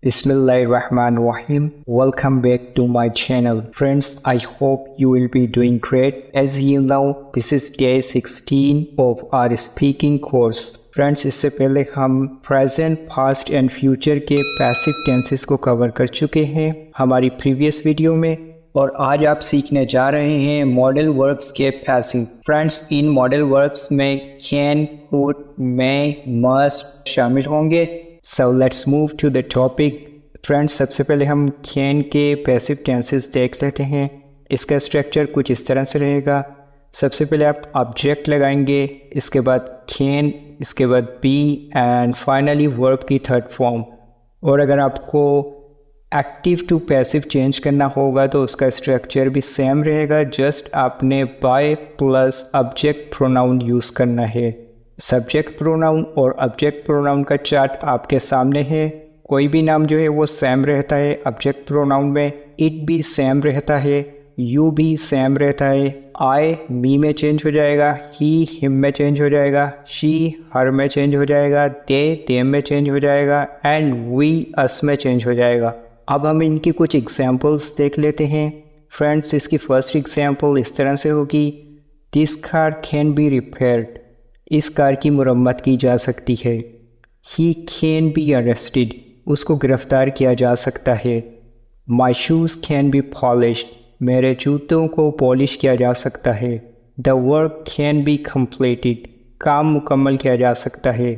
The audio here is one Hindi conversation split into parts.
Bismillahirrahmanirrahim. Welcome back to my channel. Friends, I hope you will be doing great. As you know, this is day 16 of our speaking course. Friends, इससे पहले हम present, past and future के passive tenses को कवर कर चुके हैं हमारी प्रीवियस वीडियो में, और आज आप सीखने जा रहे हैं मॉडल वर्ब्स के पैसिव। फ्रेंड्स, इन मॉडल वर्ब्स में कैन, कुड, मे, मस्ट शामिल होंगे। So let's move to the topic. Friends, सबसे पहले हम कैन के पैसिव टेंसेस देख लेते हैं। इसका स्ट्रक्चर कुछ इस तरह से रहेगा। सबसे पहले आप ऑब्जेक्ट लगाएंगे, इसके बाद कैन, इसके बाद बी एंड फाइनली वर्ब की थर्ड फॉर्म। और अगर आपको एक्टिव टू पैसिव चेंज करना होगा तो उसका स्ट्रक्चर भी सेम रहेगा, जस्ट आपने by plus object pronoun use करना है। सब्जेक्ट प्रोनाउन और ऑब्जेक्ट प्रोनाउन का चार्ट आपके सामने है। कोई भी नाम जो है वो सेम रहता है ऑब्जेक्ट प्रोनाउन में, इट भी सेम रहता है, यू भी सेम रहता है, आई मी में चेंज हो जाएगा, ही हिम में चेंज हो जाएगा, शी हर में चेंज हो जाएगा, दे देम में चेंज हो जाएगा एंड वी अस में चेंज हो जाएगा। अब हम इनकी कुछ एग्जाम्पल्स देख लेते हैं। फ्रेंड्स, इसकी फर्स्ट एग्जाम्पल इस तरह से होगी, this car can be repaired. इस कार की मुरम्मत की जा सकती है। He can be arrested. उसको गिरफ्तार किया जा सकता है। माई शूज़ कैन बी पॉलिश्ड। मेरे जूतों को पॉलिश किया जा सकता है। The work can be completed. काम मुकम्मल किया जा सकता है।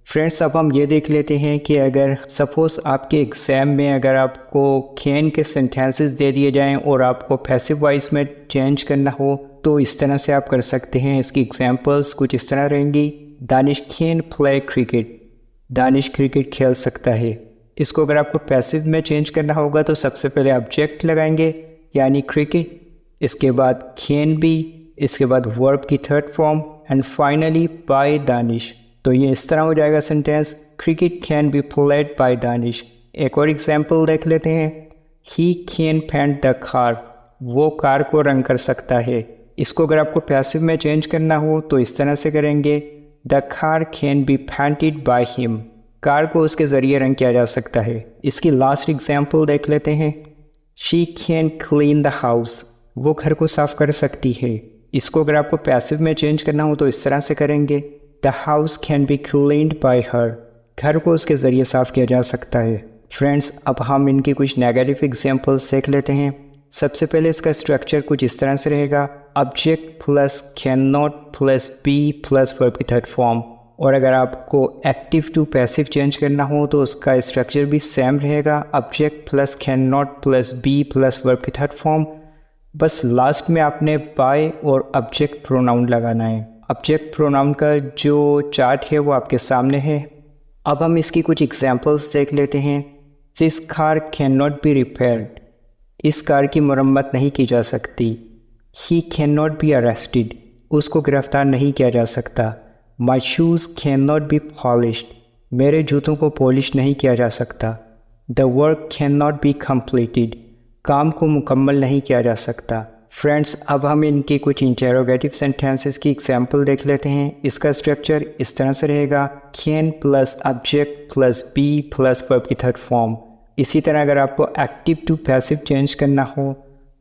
फ्रेंड्स, अब हम ये देख लेते हैं कि अगर सपोज़ आपके एग्ज़ाम में अगर आपको कैन के सेंटेंसेस दे दिए जाएं और आपको पैसिव वॉइस में चेंज करना हो तो इस तरह से आप कर सकते हैं। इसकी एग्जांपल्स कुछ इस तरह रहेंगी, Danish can play cricket. Danish cricket खेल सकता है। इसको अगर आपको पैसिव में चेंज करना होगा तो सबसे पहले ऑब्जेक्ट लगाएंगे यानी क्रिकेट, इसके बाद कैन बी, इसके बाद वर्ब की third form and finally by Danish. तो ये इस तरह हो जाएगा sentence, cricket can be played by Danish. एक और एग्जाम्पल देख लेते हैं, he can paint the car. वो कार को रंग कर सकता है। इसको अगर आपको पैसिव में चेंज करना हो तो इस तरह से करेंगे, the car can be painted by him. Car को उसके ज़रिए रंग किया जा सकता है। इसकी लास्ट एग्जाम्पल देख लेते हैं, she can clean the house. वो घर को साफ कर सकती है। इसको अगर आपको पैसिव में चेंज करना हो तो इस तरह से करेंगे, the house can be cleaned bye हर। घर को उसके ज़रिए साफ किया जा सकता है। फ्रेंड्स, अब हम इनकी कुछ नेगेटिव एग्जाम्पल्स देख लेते हैं। सबसे पहले इसका स्ट्रक्चर कुछ इस तरह से रहेगा, object plus can not plus be plus verb की थर्ड फॉर्म। और अगर आपको एक्टिव टू पैसिव चेंज करना हो तो उसका स्ट्रक्चर भी सेम रहेगा, object plus can not plus be plus verb की थर्ड फॉर्म। बस लास्ट में आपने बाय और ऑब्जेक्ट प्रोनाउन लगाना है। ऑब्जेक्ट प्रोनाउन का जो चार्ट है वो आपके सामने है। अब हम इसकी कुछ एग्जाम्पल्स देख लेते हैं। This car can not be repaired. इस कार की मरम्मत नहीं की जा सकती। He can not be arrested. उसको गिरफ्तार नहीं किया जा सकता। माई shoes can not be polished. मेरे जूतों को पॉलिश नहीं किया जा सकता। The work can not be completed. काम को मुकम्मल नहीं किया जा सकता। फ्रेंड्स, अब हम इनकी कुछ इंटेरोगेटिव सेंटेंसेस की एग्जाम्पल देख लेते हैं। इसका स्ट्रक्चर इस तरह से रहेगा, can plus object plus be plus verb की थर्ड फॉर्म। इसी तरह अगर आपको एक्टिव टू पैसिव चेंज करना हो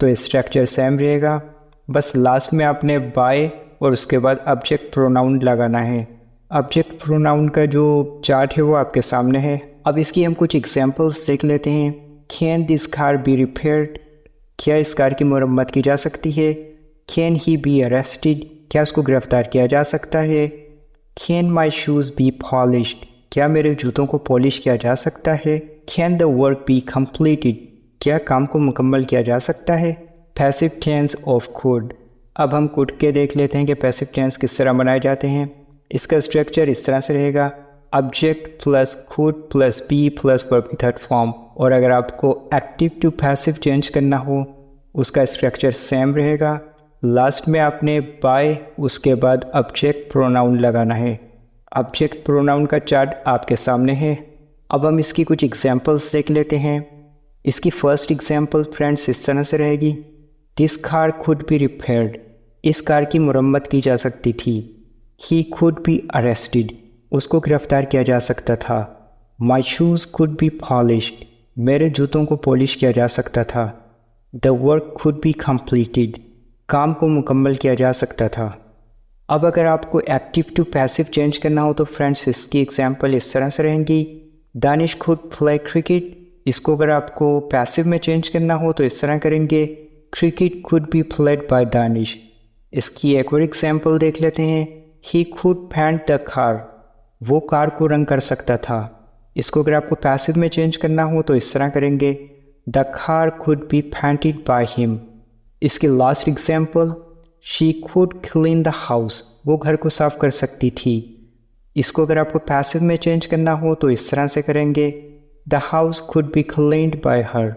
तो स्ट्रक्चर सेम रहेगा, बस लास्ट में आपने बाय और उसके बाद ऑब्जेक्ट प्रोनाउन लगाना है। ऑब्जेक्ट प्रोनाउन का जो चार्ट है वो आपके सामने है। अब इसकी हम कुछ एग्जाम्पल्स देख लेते हैं। Can this car be repaired. क्या इस कार की मरम्मत की जा सकती है। Can he be arrested. क्या उसको गिरफ्तार किया जा सकता है। Can my shoes be polished. क्या मेरे जूतों को पॉलिश किया जा सकता है। Can the work be completed. क्या काम को मुकम्मल किया जा सकता है। Passive tense of could. अब हम कुड के देख लेते हैं कि पैसिव टेंस किस तरह बनाए जाते हैं। इसका स्ट्रक्चर इस तरह से रहेगा, object plus could plus be plus verb की थर्ड फॉर्म। और अगर आपको एक्टिव टू पैसिव चेंज करना हो उसका स्ट्रक्चर सेम रहेगा, लास्ट में आपने बाय उसके बाद ऑब्जेक्ट प्रोनाउन लगाना है। ऑब्जेक्ट प्रोनाउन का चार्ट आपके सामने है। अब हम इसकी कुछ एग्जाम्पल्स देख लेते हैं। इसकी फर्स्ट एग्जाम्पल फ्रेंड्स इस तरह से रहेगी, this car could B repaired. इस कार की मुरम्मत की जा सकती थी। He could be arrested. उसको गिरफ्तार किया जा सकता था। माई शूज़ कुड बी पॉलिश्ड, मेरे जूतों को पॉलिश किया जा सकता था। The work could be completed, काम को मुकम्मल किया जा सकता था। अब अगर आपको एक्टिव टू पैसिव चेंज करना हो तो फ्रेंड्स इसकी एग्जांपल इस तरह से रहेंगी। दानिश कुड प्ले क्रिकेट, इसको अगर आपको पैसिव में चेंज करना हो तो इस तरह करेंगे, cricket could be played by Danish. इसकी एक और एग्जांपल देख लेते हैं, he could paint the car, वो कार को रंग कर सकता था। इसको अगर आपको पैसिव में चेंज करना हो तो इस तरह करेंगे, the car could be painted by him. इसकी last example, she could clean the house, वो घर को साफ कर सकती थी। इसको अगर आपको पैसिव में चेंज करना हो तो इस तरह से करेंगे, the house could be cleaned bye her.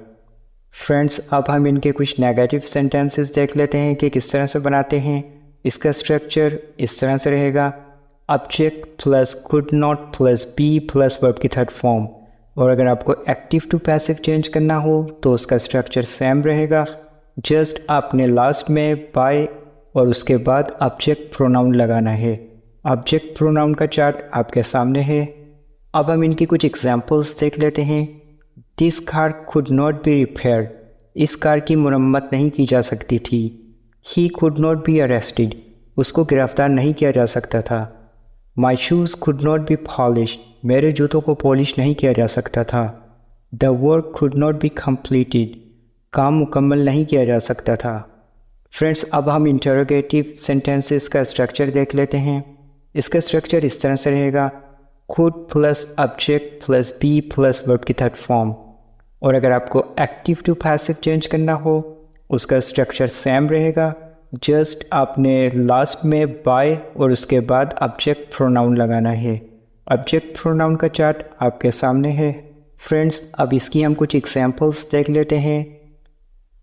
Friends अब हम इनके कुछ नेगेटिव सेंटेंसेस देख लेते हैं कि किस तरह से बनाते हैं। इसका स्ट्रक्चर इस तरह से रहेगा, object plus could not plus be plus verb की थर्ड फॉर्म। और अगर आपको एक्टिव टू पैसिव चेंज करना हो तो उसका स्ट्रक्चर सेम रहेगा, जस्ट आपने लास्ट में बाय और उसके बाद ऑब्जेक्ट प्रोनाउन लगाना है। ऑब्जेक्ट प्रोनाउन का चार्ट आपके सामने है। अब हम इनकी कुछ एग्जांपल्स देख लेते हैं। This car could not be repaired, इस कार की मुरम्मत नहीं की जा सकती थी। He could not be arrested, उसको गिरफ्तार नहीं किया जा सकता था। माई shoes could not be polished, मेरे जूतों को पॉलिश नहीं किया जा सकता था। The work could not be completed, काम मुकम्मल नहीं किया जा सकता था। फ्रेंड्स अब हम इंटरोगेटिव सेंटेंसेस का स्ट्रक्चर देख लेते हैं। इसका स्ट्रक्चर इस तरह से रहेगा, could plus object plus be plus verb की थर्ड फॉर्म। और अगर आपको एक्टिव टू पैसिव चेंज करना हो उसका स्ट्रक्चर सेम रहेगा, जस्ट आपने लास्ट में बाय और उसके बाद ऑब्जेक्ट प्रोनाउन लगाना है। ऑब्जेक्ट प्रोनाउन का चार्ट आपके सामने है। फ्रेंड्स अब इसकी हम कुछ एग्जांपल्स देख लेते हैं।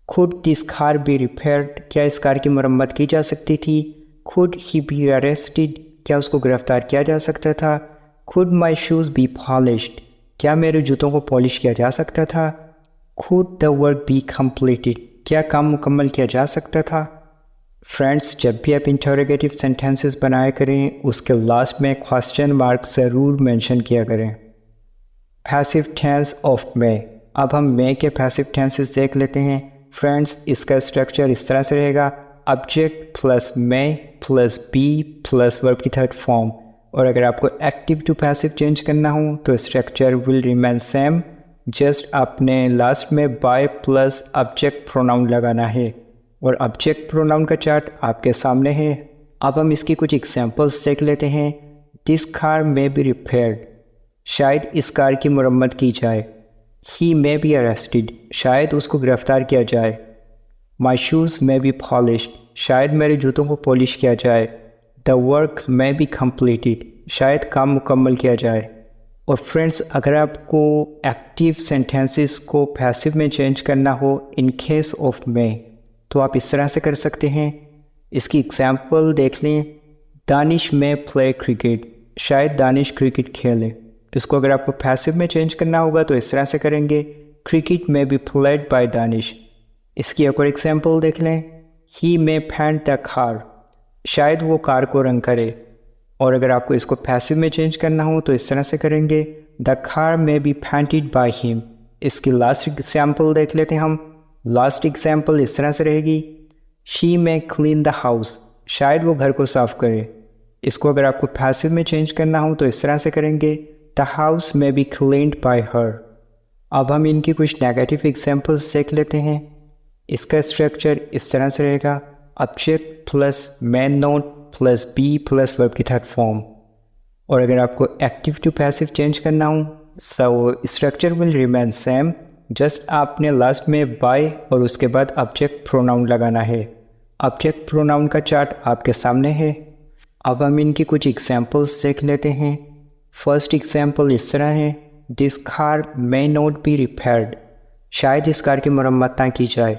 खुद दिस कार बी रिपेयर्ड, क्या इस कार की मरम्मत की जा सकती थी। खुद ही बी अरेस्टेड, क्या उसको गिरफ्तार किया जा सकता था। खुद माई शूज़ बी पॉलिश्ड, क्या मेरे जूतों को पॉलिश किया जा सकता था। खुद द वर्क बी कंप्लीटेड, क्या काम मुकम्मल किया जा सकता था। फ्रेंड्स जब भी आप इंटरोगेटिव सेंटेंसेस बनाया करें उसके लास्ट में क्वेश्चन मार्क ज़रूर मेंशन किया करें। पैसिव टेंस ऑफ मे, अब हम मे के पैसिव टेंसेस देख लेते हैं। फ्रेंड्स इसका स्ट्रक्चर इस तरह से रहेगा, object plus may plus be plus verb की थर्ड फॉर्म। और अगर आपको एक्टिव टू पैसिव चेंज करना हो तो structure will remain same, just आपने लास्ट में बाय प्लस ऑब्जेक्ट प्रोनाउन लगाना है। और ऑब्जेक्ट प्रोनाउन का चार्ट आपके सामने है। अब हम इसकी कुछ एग्जांपल्स देख लेते हैं। This car may be repaired, शायद इस कार की मुरम्मत की जाए। ही मे बी अरेस्टेड, शायद उसको गिरफ्तार किया जाए। माई शूज़ मे बी पॉलिश्ड, शायद मेरे जूतों को पॉलिश किया जाए। The work may be completed, शायद काम मुकम्मल किया जाए। और फ्रेंड्स अगर आपको एक्टिव सेंटेंसेस को पैसिव में चेंज करना हो इन केस ऑफ मे तो आप इस तरह से कर सकते हैं। इसकी एग्जांपल देख लें, दानिश में प्ले क्रिकेट, शायद दानिश क्रिकेट खेले। इसको अगर आपको पैसिव में चेंज करना होगा तो इस तरह से करेंगे, क्रिकेट में बी प्लेड बाय दानिश। इसकी एक और एग्जांपल देख लें, ही मे पेंट द कार, शायद वो कार को रंग करे। और अगर आपको इसको पैसिव में चेंज करना हो तो इस तरह से करेंगे, the car may be painted by him. इसकी लास्ट एग्जांपल देख लेते हैं हम। लास्ट एग्जाम्पल इस तरह से रहेगी, she may clean the house, शायद वो घर को साफ करे। इसको अगर आपको पैसिव में चेंज करना हो तो इस तरह से करेंगे, the house may be cleaned bye हर। अब हम इनकी कुछ नेगेटिव एग्जाम्पल्स देख लेते हैं। इसका स्ट्रक्चर इस तरह से रहेगा, object plus main noun plus be plus verb की थर्ड फॉर्म। और अगर आपको एक्टिव टू पैसिव चेंज करना हो so structure will remain same, just आपने लास्ट में बाय और उसके बाद ऑब्जेक्ट प्रोनाउन लगाना है। ऑब्जेक्ट प्रोनाउन का चार्ट आपके सामने है। अब हम इनकी कुछ एग्जांपल्स देख लेते हैं। फर्स्ट एग्जांपल इस तरह है, this car may not be repaired, शायद इस कार की मरम्मत ना की जाए।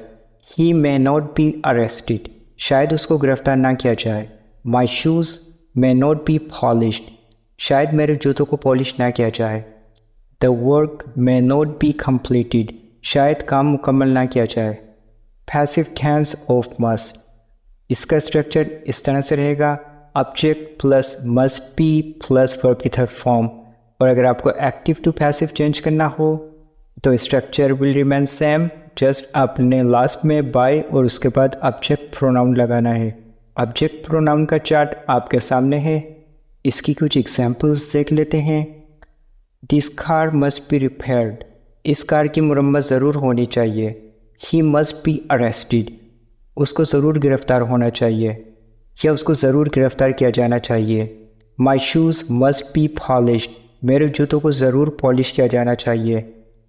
ही मे नॉट बी अरेस्टेड, शायद उसको गिरफ्तार ना किया जाए। माई shoes may not be polished, शायद मेरे जूतों को पॉलिश ना किया जाए। The work may not be completed, शायद काम मुकम्मल ना किया जाए। पैसिव टेंस ऑफ मस्ट, इसका स्ट्रक्चर इस तरह से रहेगा, object plus must be plus verb की थर्ड फॉर्म। और अगर आपको एक्टिव टू पैसिव चेंज करना हो तो structure will remain same, just आपने लास्ट में बाय और उसके बाद ऑब्जेक्ट प्रोनाउन लगाना है। ऑब्जेक्ट प्रोनाउन का चार्ट आपके सामने है, इसकी कुछ एग्जांपल्स देख लेते हैं। This car must B repaired, इस कार की मुरम्मत ज़रूर होनी चाहिए। ही मस्ट बी अरेस्टेड, उसको ज़रूर गिरफ्तार होना चाहिए या उसको ज़रूर गिरफ्तार किया जाना चाहिए। माई शूज़ मस्ट बी पॉलिश्ड, मेरे जूतों को ज़रूर पॉलिश किया जाना चाहिए।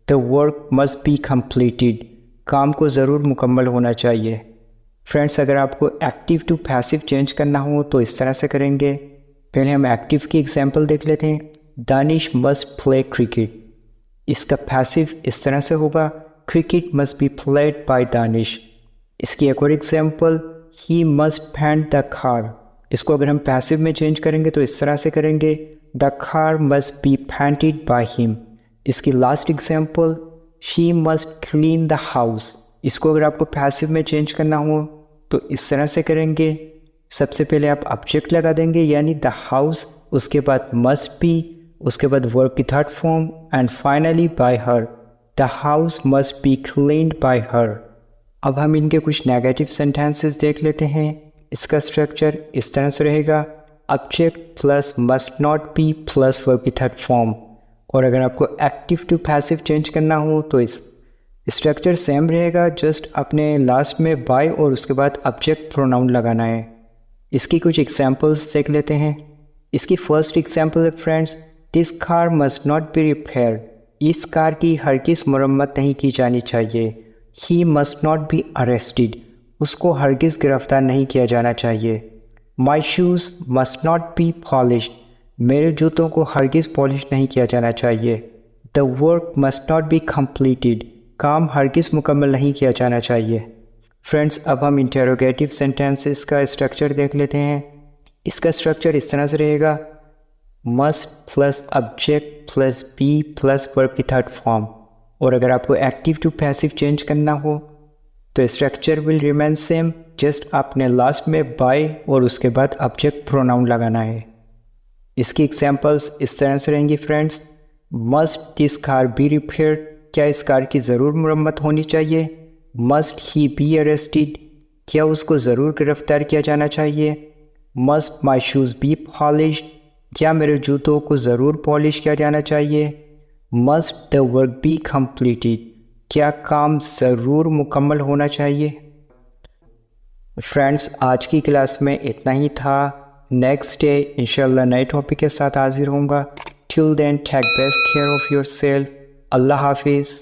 The work must be completed, काम को ज़रूर मुकम्मल होना चाहिए। फ्रेंड्स, अगर आपको एक्टिव टू पैसिव चेंज करना हो तो इस तरह से करेंगे। पहले हम एक्टिव की एग्जांपल देख लेते हैं। दानिश मस्ट प्ले क्रिकेट, इसका पैसिव इस तरह से होगा, cricket must be played by Danish. इसकी एक और example, he must paint the car, इसको अगर हम पैसिव में चेंज करेंगे तो इस तरह से करेंगे, the car must be painted by him. इसकी last example, she must clean the house, इसको अगर आपको पैसिव में चेंज करना हो तो इस तरह से करेंगे। सबसे पहले आप ऑब्जेक्ट लगा देंगे यानी द हाउस, उसके बाद मस्ट बी, उसके बाद वर्ब की third form and finally bye her, the house must be cleaned bye हर। अब हम इनके कुछ नेगेटिव सेंटेंसेस देख लेते हैं। इसका स्ट्रक्चर इस तरह से रहेगा, object plus must not be plus verb की थर्ड फॉर्म। और अगर आपको एक्टिव टू पैसिव चेंज करना हो तो इस स्ट्रक्चर सेम रहेगा, जस्ट अपने लास्ट में बाय और उसके बाद ऑब्जेक्ट प्रोनाउन लगाना है। इसकी कुछ एग्जांपल्स देख लेते हैं। इसकी फर्स्ट एग्जांपल है friends, this car must not be repaired, इस कार की हरगिज़ मरम्मत नहीं की जानी चाहिए। He must not be arrested, उसको हरगिज़ गिरफ्तार नहीं किया जाना चाहिए। माई shoes must not be polished, मेरे जूतों को हरगिज़ पॉलिश नहीं किया जाना चाहिए। The work must not be completed, काम हरगिज़ मुकम्मल नहीं किया जाना चाहिए। फ्रेंड्स, अब हम इंटेरोगेटिव सेंटेंसेस का स्ट्रक्चर देख लेते हैं। इसका स्ट्रक्चर इस तरह से रहेगा, must plus object plus be plus verb की थर्ड फॉर्म। और अगर आपको एक्टिव टू पैसिव चेंज करना हो तो structure will remain same, just आपने लास्ट में बाय और उसके बाद ऑब्जेक्ट प्रोनाउन लगाना है। इसकी एग्जांपल्स इस तरह से रहेंगी friends, must this car be repaired, क्या इस कार की ज़रूर मुरम्मत होनी चाहिए। मस्ट ही बी अरेस्टेड, क्या उसको ज़रूर गिरफ्तार किया जाना चाहिए। Must my shoes be polished, क्या मेरे जूतों को ज़रूर पॉलिश किया जाना चाहिए। Must the work be completed, क्या काम ज़रूर मुकम्मल होना चाहिए। फ्रेंड्स, आज की क्लास में इतना ही था। नेक्स्ट डे इंशाल्लाह नए टॉपिक के साथ हाजिर होऊंगा। Till then take best care of yourself. अल्लाह हाफिज़।